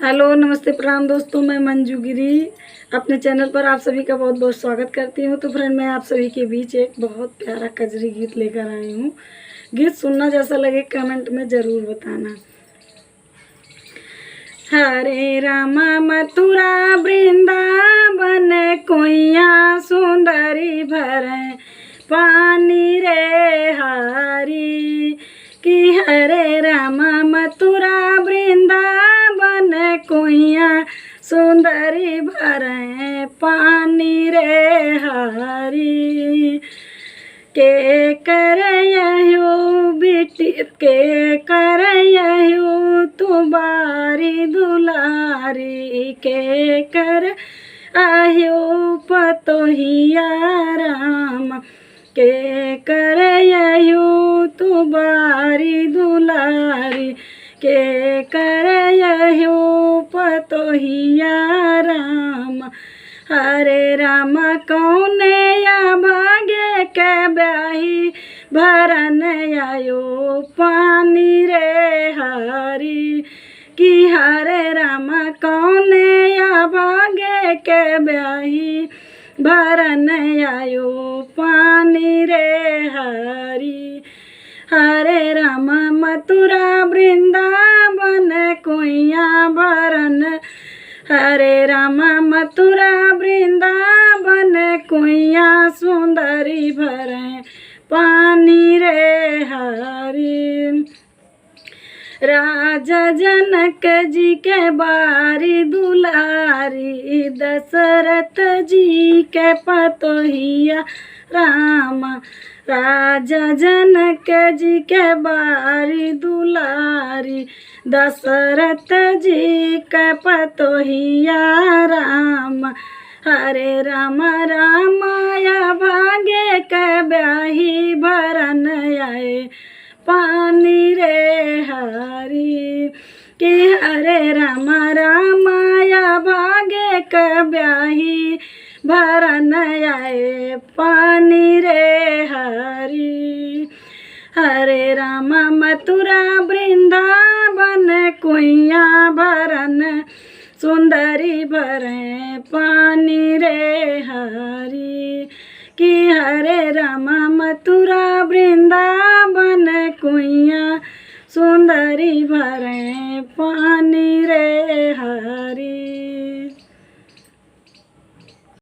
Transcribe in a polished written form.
Hello नमस्ते प्रणाम दोस्तों, मैं मंजू गिरी अपने चैनल पर आप सभी का बहुत बहुत स्वागत करती हूँ। तो फ्रेंड, मैं आप सभी के बीच एक बहुत प्यारा कजरी गीत लेकर आई हूँ। गीत सुनना जैसा लगे कमेंट में ज़रूर बताना। हरे रामा मथुरा वृंदावन कोइया सुंदरी भरे पानी रे हारी कि हरे रामा मथुरा वृंदावन कोइया सुंदरी भरे पानी रे हारी के कर बेटी के कर तू बारी दुलारी के कर आयो पतोहिया राम के कर तू बारी दुलारी के कर पतोहिया राम। हरे राम कौने या भागे के ब्याही भरन आयो पानी रे हारी कि हरे राम कौने या भागे के ब्याही भरन आयो पानी रे हारी। हरे राम मथुरा वृंदावन कोइया भरन हरे राम मथुरा वृंदावन कोइया सुंदरी भरे पानी रे हारी। राजा जनक जी के बारी दुलारी दशरथ जी के पतोहिया राम। राजा जनक जी के बारी दुलारी दशरथ जी के पतोहिया राम। हरे राम रामाया भागे के ब्याही भरन आए पानी रे हारी कि हरे राम रामाया भागे के ब्याही भरन आए पानी रे हारी। हरे राम मथुरा वृंदावन कोइया भरन सुंदरी भरे पानी रे हारी कि हरे राम मथुरा वृंदावन कोइया सुंदरी भरे पानी रे हारी।